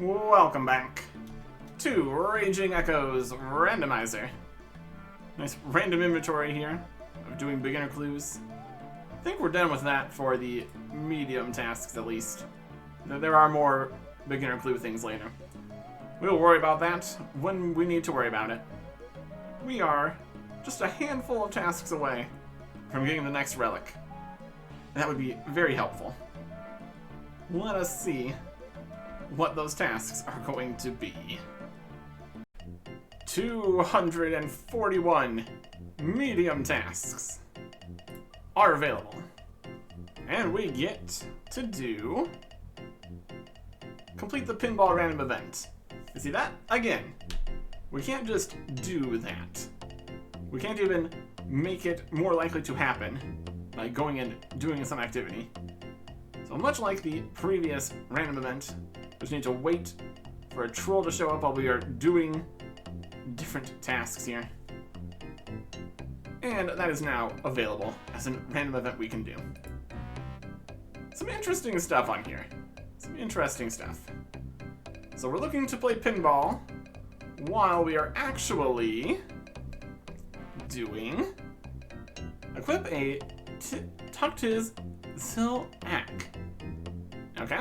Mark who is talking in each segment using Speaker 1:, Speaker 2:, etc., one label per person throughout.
Speaker 1: Welcome back to Raging Echoes Randomizer. Nice random inventory here of doing beginner clues. I think we're done with that for the medium tasks at least. There are more beginner clue things later. We'll worry about that when we need to worry about it. We are just a handful of tasks away from getting the next relic. That would be very helpful. Let us see what those tasks are going to be. 241 medium tasks are available. And we get to do complete the pinball random event. You see that? Again, we can't just do that. We can't even make it more likely to happen by going and doing some activity. So much like the previous random event, we just need to wait for a troll to show up while we are doing different tasks here. And that is now available as a random event we can do. Some interesting stuff on here. Some interesting stuff. So we're looking to play pinball while we are actually doing equip a Tucktiz Silak. Okay?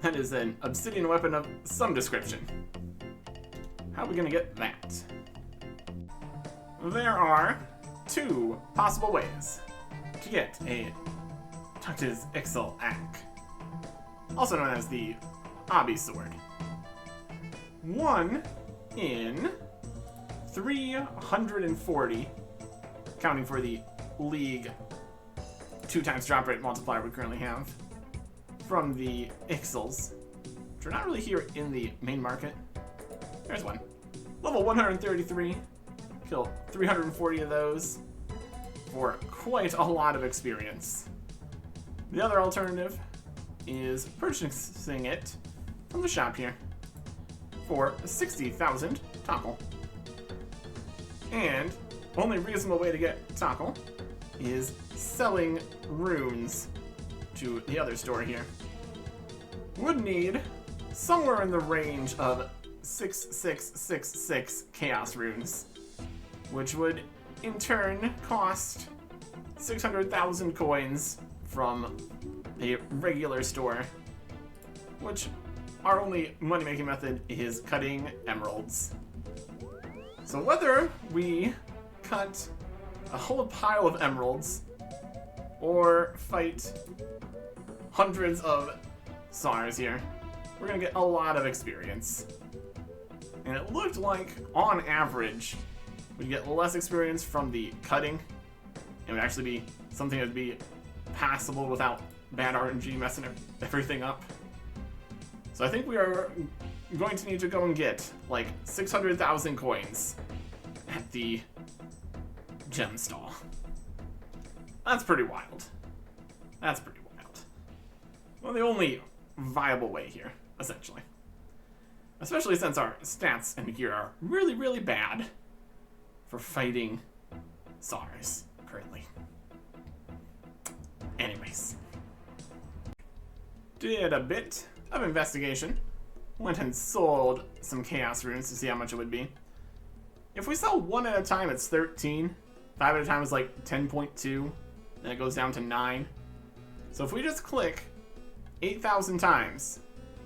Speaker 1: That is an obsidian weapon of some description. How are we gonna get that? There are two possible ways to get a Tucktiz Silak, also known as the Obby Sword. One in 340, counting for the League 2x drop rate multiplier we currently have, from the Ixals, which are not really here in the main market. There's one. Level 133, kill 340 of those for quite a lot of experience. The other alternative is purchasing it from the shop here for 60,000 tackle. And only reasonable way to get tackle is selling runes to the other store here. Would need somewhere in the range of 6666 chaos runes, which would in turn cost 600,000 coins from a regular store, which our only money-making method is cutting emeralds. So whether we cut a whole pile of emeralds or fight hundreds of SARs here, we're gonna get a lot of experience. And it looked like, on average, we'd get less experience from the cutting. It would actually be something that would be passable without bad RNG messing everything up. So I think we are going to need to go and get like 600,000 coins at the gem stall. That's pretty wild. That's pretty wild. Well, the only viable way here, essentially. Especially since our stats and gear are really, really bad for fighting SARs currently. Anyways. Did a bit of investigation. Went and sold some chaos runes to see how much it would be. If we sell one at a time, it's 13. 5 at a time is like 10.2. Then it goes down to 9. So if we just click 8,000 times,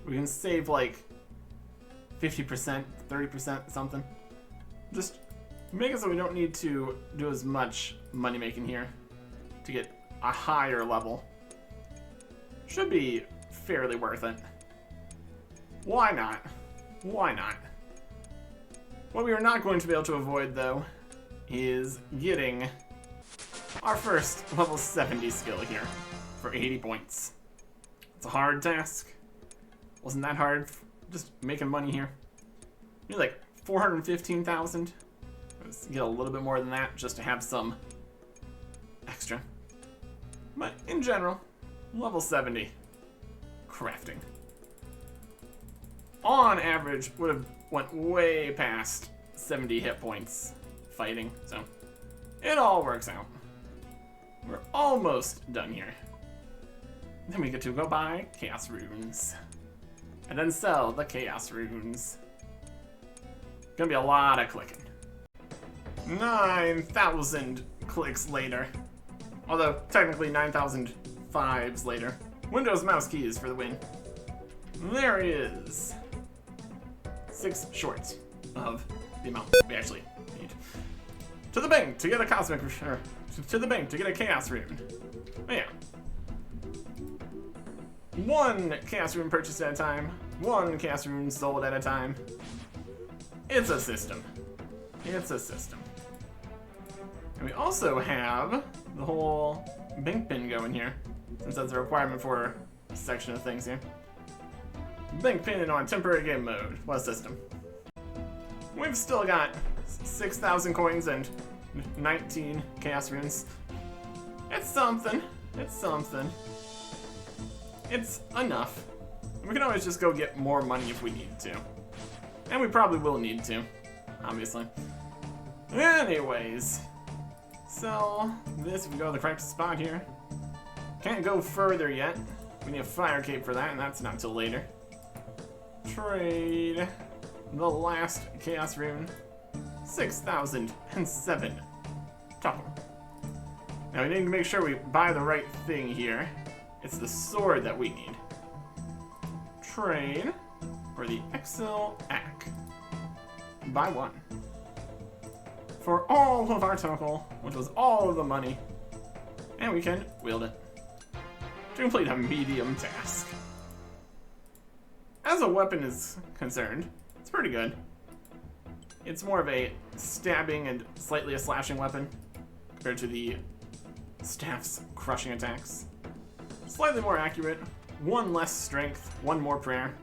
Speaker 1: we can save like 50%, 30%, something. Just make it so we don't need to do as much money making here to get a higher level. Should be fairly worth it. Why not? Why not? What we are not going to be able to avoid, though, is getting our first level 70 skill here for 80 points. It's a hard task. Wasn't that hard, just making money here. Maybe like 415,000. Let's get a little bit more than that just to have some extra. But in general, level 70 crafting. On average, would have went way past 70 hit points fighting, so It all works out. We're almost done here. Then we get to go buy Chaos Runes. And then sell the Chaos Runes. Gonna be a lot of clicking. 9,000 clicks later. Although, technically 9,005s later. Windows mouse keys for the win. There is 6 short of the amount we actually need. To the bank to get a cosmic, or to the bank to get a Chaos Rune. Oh yeah. 1 Chaos Rune purchased at a time, 1 Chaos Rune sold at a time. It's a system. It's a system. And we also have the whole bank pin going here, since that's a requirement for a section of things here. Bank pin on temporary game mode. What a system. We've still got 6,000 coins and 19 Chaos Runes. It's something. It's something. It's enough. We can always just go get more money if we need to. And we probably will need to, obviously. Anyways, so this, if we go to the correct spot here. Can't go further yet. We need a fire cape for that, and that's not till later. Trade the last Chaos Rune. 6,007 total. Now we need to make sure we buy the right thing here. It's the sword that we need. Trade for the Exil Ack. Buy 1. For all of our total, which was all of the money. And we can wield it. To complete a medium task. As a weapon is concerned, it's pretty good. It's more of a stabbing and slightly a slashing weapon compared to the staff's crushing attacks. Slightly more accurate, 1 less strength, 1 more prayer.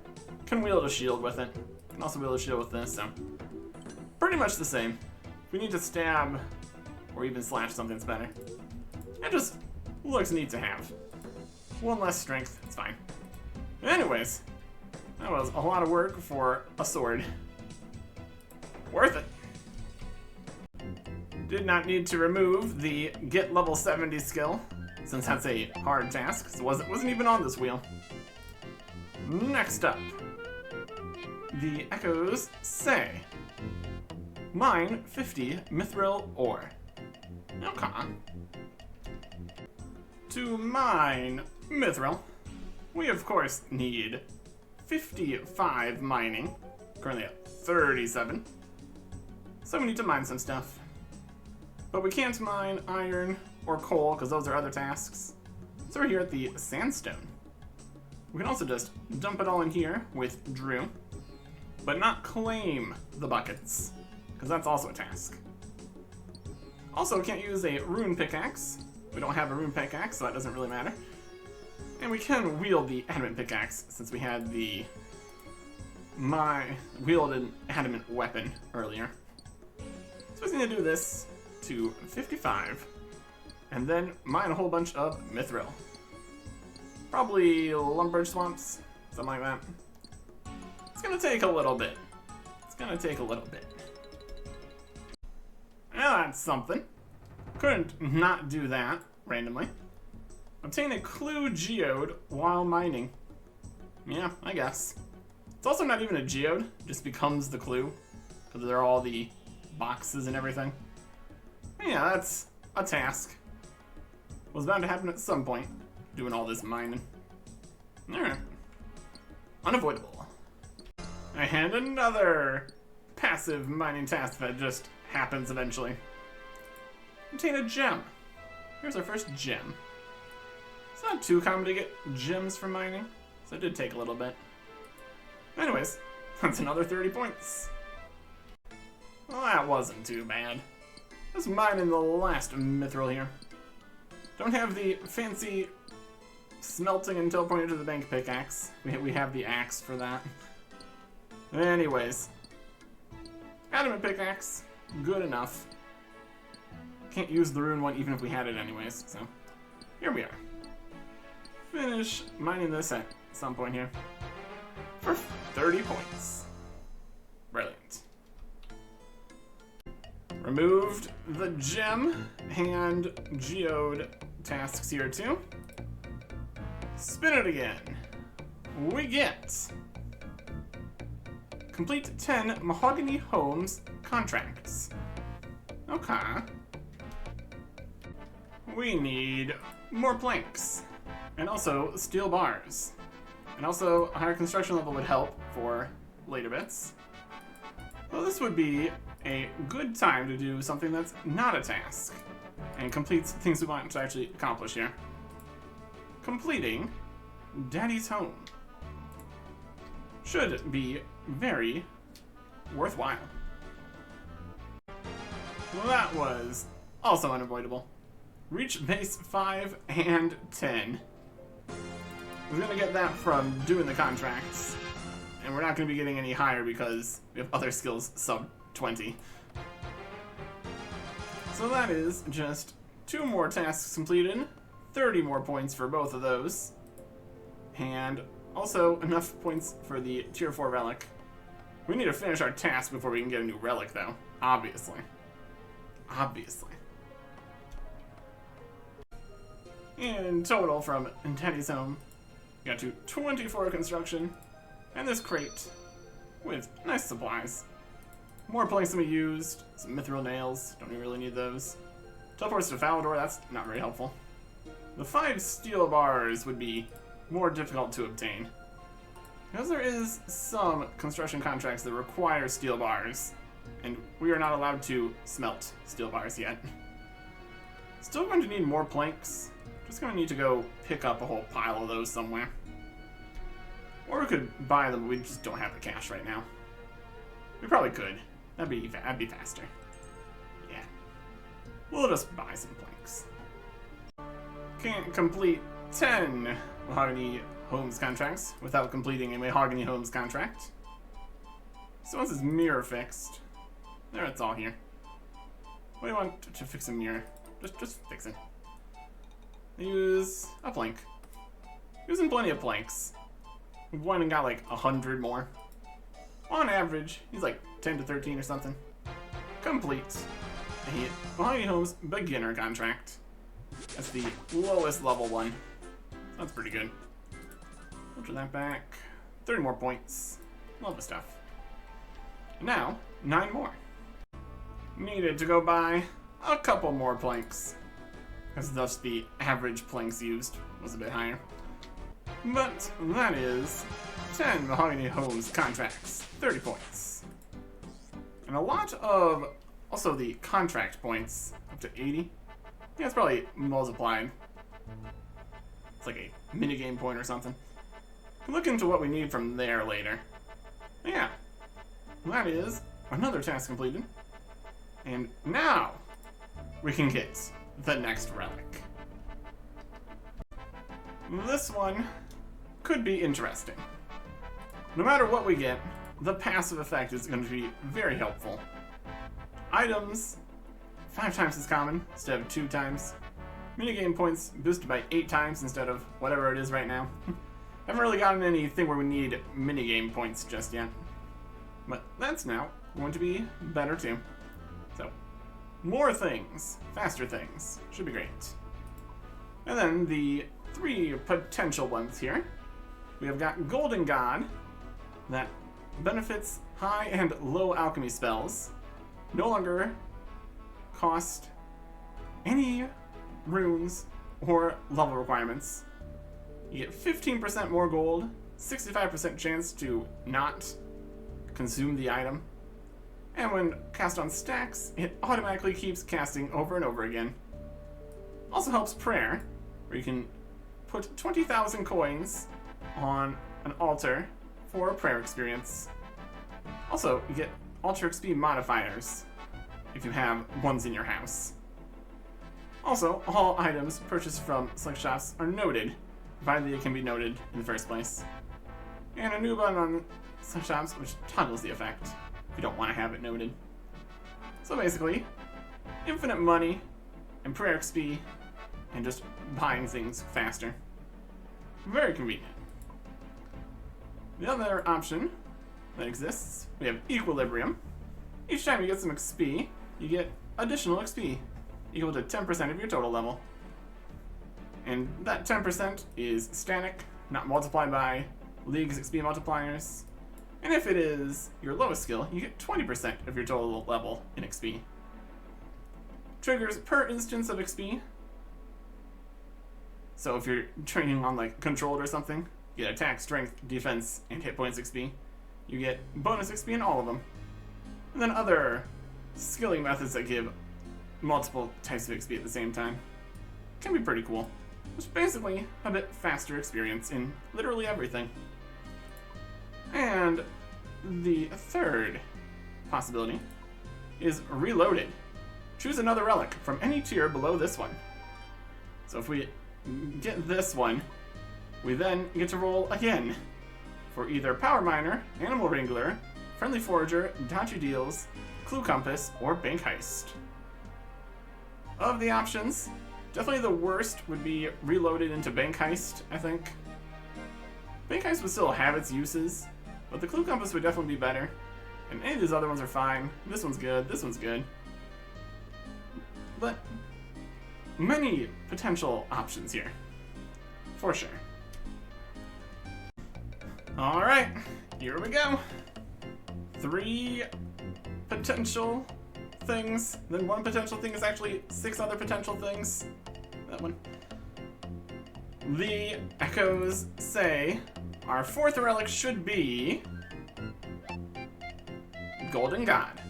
Speaker 1: Can wield a shield with it. Can also wield a shield with this, so pretty much the same. If we need to stab or even slash something, it's better. It just looks neat to have. 1 less strength, it's fine. Anyways, that was a lot of work for a sword. Worth it. Did not need to remove the get level 70 skill, since that's a hard task, so it wasn't even on this wheel. Next up, the echoes say, mine 50 mithril ore. Okay. To mine mithril, we of course need 55 mining, currently at 37. So we need to mine some stuff. But we can't mine iron or coal, because those are other tasks. So we're here at the sandstone. We can also just dump it all in here with Drew, but not claim the buckets, because that's also a task. Also, can't use a rune pickaxe. We don't have a rune pickaxe, so that doesn't really matter. And we can wield the adamant pickaxe, since we had the wielded adamant weapon earlier. So we just need to do this to 55, and then mine a whole bunch of mithril. Probably lumber swamps, something like that. It's gonna take a little bit. It's gonna take a little bit. Well, that's something. Couldn't not do that randomly. Obtain a clue geode while mining. Yeah, I guess. It's also not even a geode, it just becomes the clue, because there are all the boxes and everything. Yeah, that's a task. Was bound to happen at some point, doing all this mining. Alright. Unavoidable. And another passive mining task that just happens eventually. Obtain a gem. Here's our first gem. It's not too common to get gems from mining, so it did take a little bit. Anyways, that's another 30 points. Well, that wasn't too bad. Let's mine in the last mithril here. Don't have the fancy smelting and teleporting to the bank pickaxe. We have the axe for that. Anyways. Adamant pickaxe. Good enough. Can't use the rune one even if we had it anyways, so here we are. Finish mining this at some point here. For 30 points. Brilliant. Removed the gem and geode tasks here too. Spin it again. We get complete 10 mahogany homes contracts. Okay. We need more planks and also steel bars. And also a higher construction level would help for later bits. Well, this would be a good time to do something that's not a task and completes things we want to actually accomplish here. Completing Daddy's home should be very worthwhile. Well, that was also unavoidable. Reach base 5 and 10. We're gonna get that from doing the contracts, and we're not gonna be getting any higher because we have other skills sub 20. So that is just 2 more tasks completed, 30 more points for both of those, and also enough points for the tier 4 relic. We need to finish our task before we can get a new relic though, obviously. Obviously. In total from Daddy's home, we got to 24 construction, and this crate with nice supplies. More planks than we used, some mithril nails, don't even really need those. Teleports to Falador, that's not very helpful. The 5 steel bars would be more difficult to obtain, because there is some construction contracts that require steel bars, and we are not allowed to smelt steel bars yet. Still going to need more planks. Just going to need to go pick up a whole pile of those somewhere. Or we could buy them, but we just don't have the cash right now. We probably could. That'd be faster. Yeah. We'll just buy some planks. Can't complete 10 mahogany homes contracts without completing a mahogany homes contract. So once this mirror fixed, there, it's all here. What do you want to fix a mirror? Just fix it. Use a plank. Using plenty of planks. We've won and got like 100 more. On average, he's like 10 to 13 or something. Complete a Mahogany Homes beginner contract. That's the lowest level one. That's pretty good. Put that back. 30 more points. Love the stuff. Now, 9 more. Needed to go buy a couple more planks, because thus the average planks used was a bit higher. But that is 10 Mahogany Homes contracts, 30 points. And a lot of also the contract points, up to 80. Yeah, it's probably multiplied. It's like a minigame point or something. We'll look into what we need from there later. Yeah, that is another task completed. And now we can get the next relic. This one could be interesting. No matter what we get, the passive effect is going to be very helpful. Items, 5 times as common instead of 2 times. Minigame points boosted by 8 times instead of whatever it is right now. Haven't really gotten anything where we need minigame points just yet. But that's now going to be better too. So, more things, faster things, should be great. And then the 3 potential ones here. We have got Golden God, that benefits high and low alchemy spells. No longer cost any runes or level requirements. You get 15% more gold, 65% chance to not consume the item. And when cast on stacks, it automatically keeps casting over and over again. Also helps prayer, where you can put 20,000 coins on an altar for a prayer experience. Also, you get altar XP modifiers if you have ones in your house. Also, all items purchased from select shops are noted, provided they can be noted in the first place. And a new button on select shops which toggles the effect if you don't want to have it noted. So basically, infinite money and prayer XP and just buying things faster. Very convenient. The other option that exists, we have Equilibrium. Each time you get some XP, you get additional XP, equal to 10% of your total level. And that 10% is static, not multiplied by League's XP multipliers. And if it is your lowest skill, you get 20% of your total level in XP. Triggers per instance of XP. So if you're training on like controlled or something, you get attack, strength, defense, and hit points XP. You get bonus XP in all of them. And then other skilling methods that give multiple types of XP at the same time. Can be pretty cool. It's basically a bit faster experience in literally everything. And the third possibility is Reloaded. Choose another relic from any tier below this one. So if we get this one, we then get to roll again for either Power Miner, Animal Wrangler, Friendly Forager, Dodgy Deals, Clue Compass, or Bank Heist. Of the options, definitely the worst would be Reloaded into Bank Heist, I think. Bank Heist would still have its uses, but the Clue Compass would definitely be better. And any of these other ones are fine. This one's good, this one's good. But many potential options here, for sure. Alright, here we go. 3 potential things, then 1 potential thing is actually 6 other potential things. That one. The echoes say our 4th relic should be Golden God.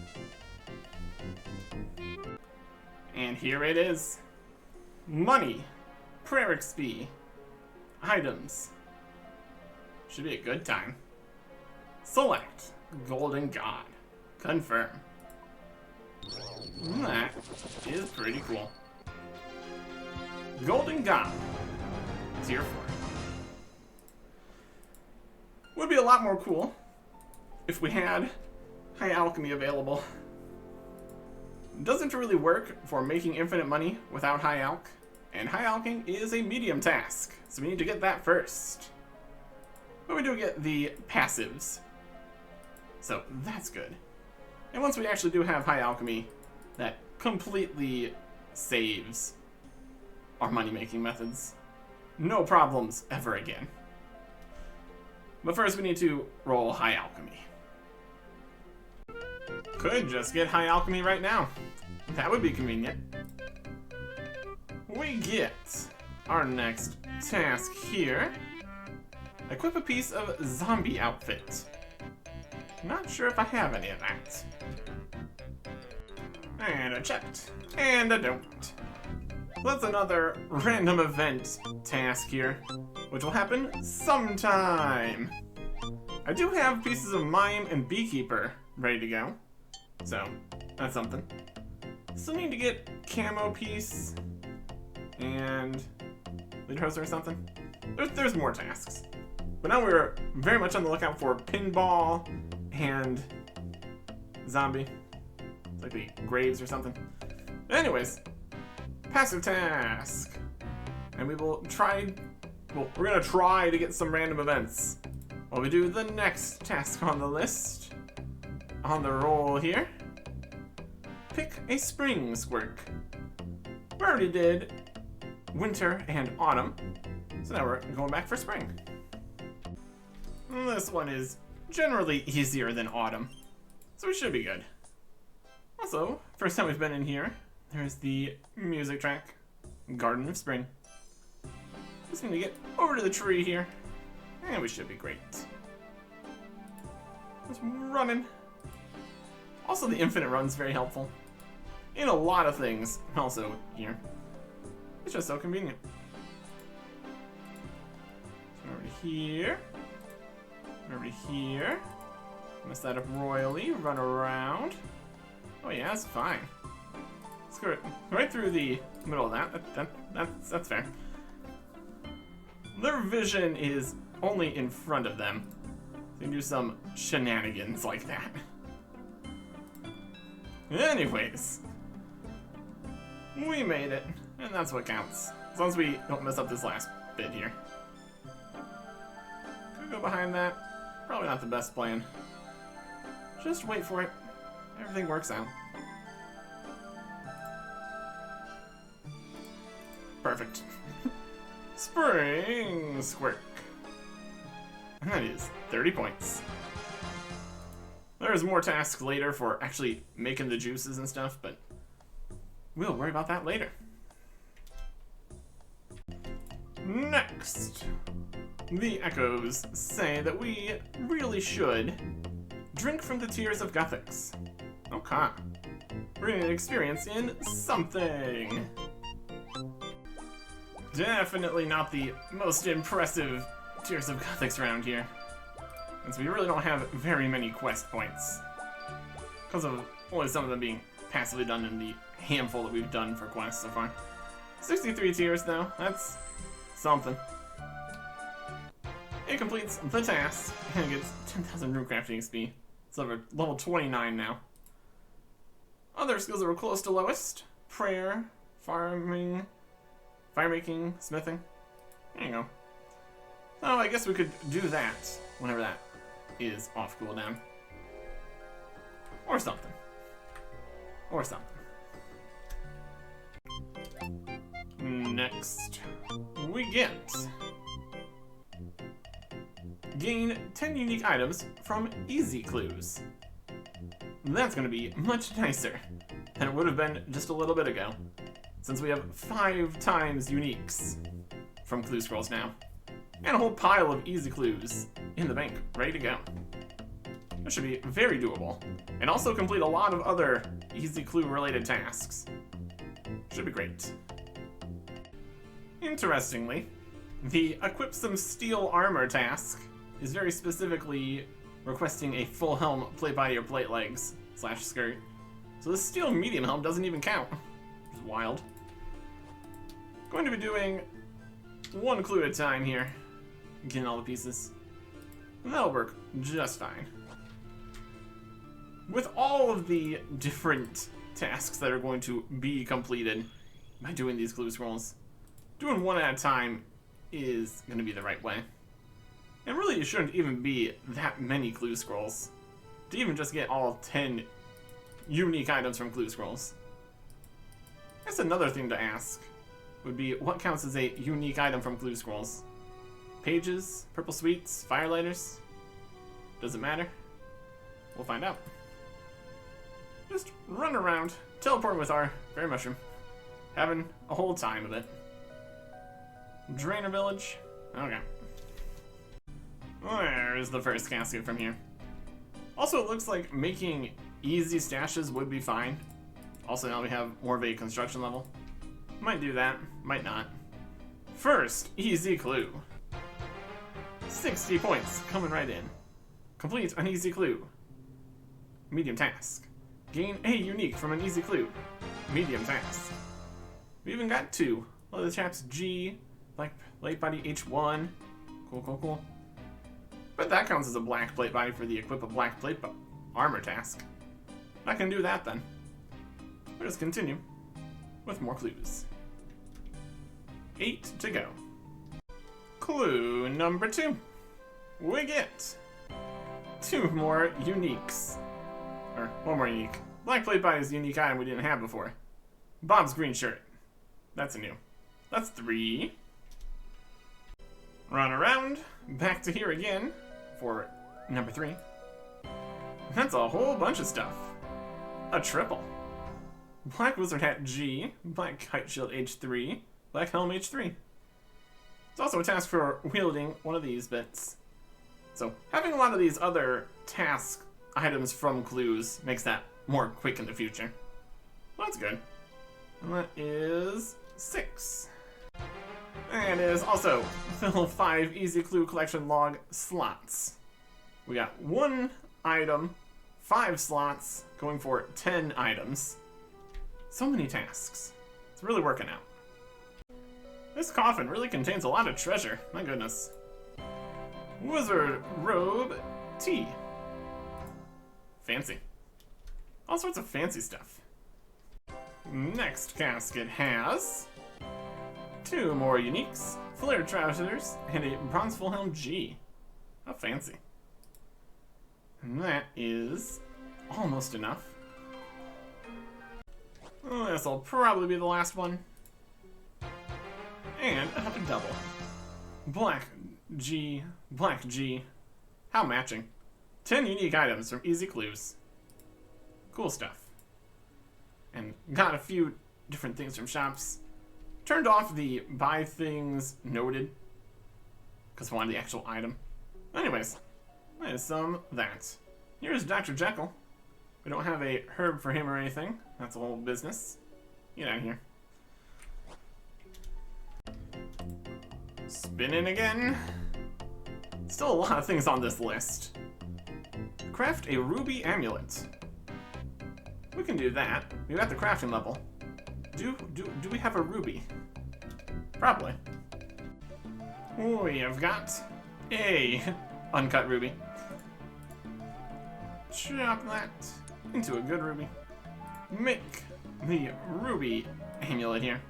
Speaker 1: And here it is. Money, prayer XP, items. Should be a good time. Select Golden God. Confirm. That is pretty cool. Golden God. Tier 4. Would be a lot more cool if we had High Alchemy available. Doesn't really work for making infinite money without High Alch, and High Alching is a medium task, so we need to get that first. But we do get the passives, so that's good. And once we actually do have High Alchemy, that completely saves our money-making methods. No problems ever again. But first we need to roll High Alchemy. Could just get High Alchemy right now. That would be convenient. We get our next task here. Equip a piece of zombie outfit. Not sure if I have any of that. And I checked. And I don't. That's another random event task here, which will happen sometime. I do have pieces of Mime and Beekeeper ready to go, so that's something. Still need to get Camo piece and Leaderhouse or something. There's more tasks. But now we're very much on the lookout for Pinball and Zombie. It's like the Graves or something. Anyways, passive task. And we will try, well, we're gonna try to get some random events while we do the next task on the list. On the roll here. Pick a spring squirk. We already did winter and autumn, so now we're going back for spring. This one is generally easier than autumn, so we should be good. Also, first time we've been in here, there's the music track, Garden of Spring. Just need to get over to the tree here, and we should be great. Just running. Also, the infinite run's very helpful in a lot of things, also here. It's just so convenient. So over to here. Over to here. Mess that up royally. Run around. Oh yeah, that's fine. Let's go right through the middle of that. That's fair. Their vision is only in front of them. They can do some shenanigans like that. Anyways, we made it, and that's what counts. As long as we don't mess up this last bit here. Could we go behind that? Probably not the best plan. Just wait for it. Everything works out. Perfect. Spring Squirk. And that is 30 points. There's more tasks later for actually making the juices and stuff, but we'll worry about that later. Next, the echoes say that we really should drink from the tears of Jagex. Okay. We're getting an experience in something. Definitely not the most impressive Tears of Jagex around here, since we really don't have very many quest points, because of only some of them being passively done in the handful that we've done for quests so far. 63 tears though, that's something. It completes the task and gets 10,000 rune crafting XP. It's level 29 now. Other skills that were close to lowest: prayer, farming, firemaking, smithing. There you go. Oh, I guess we could do that whenever that is off cooldown. Or something. Or something. Next, we get gain 10 unique items from easy clues. That's going to be much nicer than it would have been just a little bit ago, since we have 5 times uniques from clue scrolls now, and a whole pile of easy clues in the bank, ready to go. This should be very doable, and also complete a lot of other easy clue related tasks. Should be great. Interestingly, the equip some steel armor task is very specifically requesting a full helm, plate body, or plate legs / skirt. So the steel medium helm doesn't even count. It's wild. Going to be doing 1 clue at a time here, getting all the pieces. And that'll work just fine. With all of the different tasks that are going to be completed by doing these clue scrolls, doing 1 at a time is going to be the right way. And really, it shouldn't even be that many clue scrolls to even just get all 10 unique items from clue scrolls. I guess another thing to ask would be, what counts as a unique item from clue scrolls? Pages, purple sweets, firelighters? Does it matter? We'll find out. Just run around, teleporting with our fairy mushroom, having a whole time of it. Drainer Village. Okay. There's the first casket from here. Also, it looks like making easy stashes would be fine. Also, now we have more of a construction level. Might do that, might not. First, easy clue. 60 points, coming right in. Complete an easy clue. Medium task. Gain a unique from an easy clue. Medium task. We even got 2. Leather chaps G, like plate body H1. Cool, cool, cool. But that counts as a black plate body for the equip a black plate armor task. I can do that then. We'll just continue with more clues. 8 to go. Clue number 2. We get 2 more uniques. Or 1 more unique. Black plate body is a unique item we didn't have before. Bob's green shirt. That's a new. That's 3. Run around. Back to here again for number 3. That's a whole bunch of stuff. A triple. Black wizard hat G, black kite shield H3, black helm H3. It's also a task for wielding one of these bits. So having a lot of these other task items from clues makes that more quick in the future. Well, that's good. And that is 6. And it is also fill 5 easy clue collection log slots. We got 1 item, 5 slots, going for 10 items. So many tasks. It's really working out. This coffin really contains a lot of treasure. My goodness. Wizard robe T. Fancy. All sorts of fancy stuff. Next casket has 2 more uniques, flared trousers, and a bronze full helm G. How fancy. And that is almost enough. This'll probably be the last one. And a double. Black G, Black G. How matching. 10 unique items from easy clues. Cool stuff. And got a few different things from shops. Turned off the buy things noted, because I wanted the actual item. Anyways, that is some of that. Here's Dr. Jekyll. We don't have a herb for him or anything. That's a whole business. Get out of here. Spinning again. Still a lot of things on this list. Craft a ruby amulet. We can do that. We got the crafting level. Do we have a ruby? Probably. We have got a uncut ruby. Chop that into a good ruby. Make the ruby amulet here.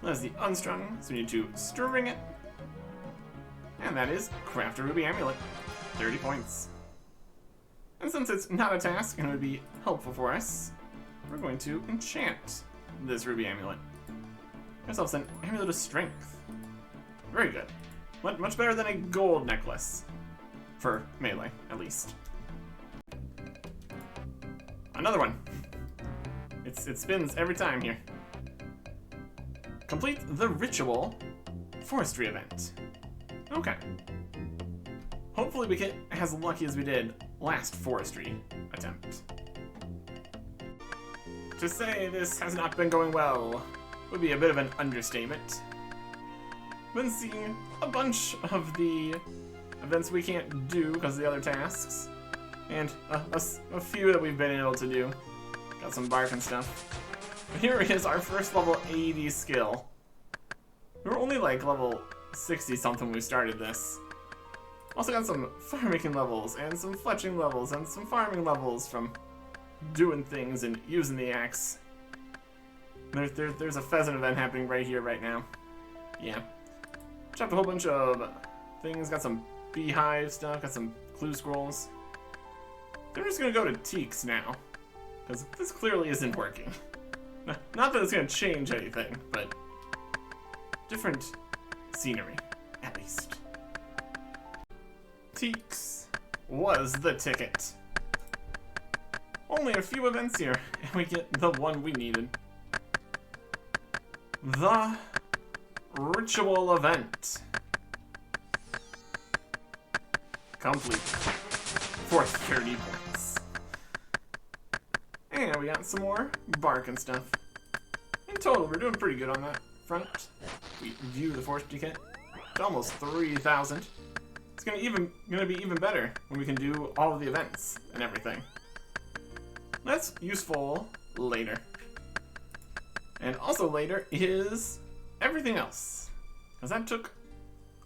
Speaker 1: That's the unstrung, so we need to string it. And that is craft a ruby amulet. 30 points. And since it's not a task and it would be helpful for us, we're going to enchant this ruby amulet. Get ourselves an amulet of strength. Very good. Much better than a gold necklace. For melee, at least. Another one. It spins every time here. Complete the ritual forestry event. Okay. Hopefully we get as lucky as we did last forestry attempt. To say this has not been going well would be a bit of an understatement. Been seeing a bunch of the events we can't do because of the other tasks, and a few that we've been able to do. Got some bark and stuff. But here is our first level 80 skill. We were only like level 60 something when we started this. Also got some farming levels, and some fletching levels, and some farming levels from doing things and using the axe. There's a pheasant event happening right here, right now. Yeah. Chopped a whole bunch of things, got some beehive stuff, got some clue scrolls. They're just gonna go to Teaks now, because this clearly isn't working. Not that it's gonna change anything, but different scenery, at least. Teaks was the ticket. Only a few events here, and we get the one we needed. The ritual event. Complete. For 30 points. And we got some more bark and stuff. In total, we're doing pretty good on that front. We view the forestry kit to almost 3,000. It's gonna be even better when we can do all of the events and everything. That's useful later. And also later is everything else. Because that took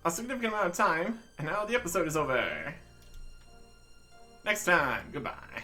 Speaker 1: a significant amount of time, and now the episode is over. Next time, goodbye.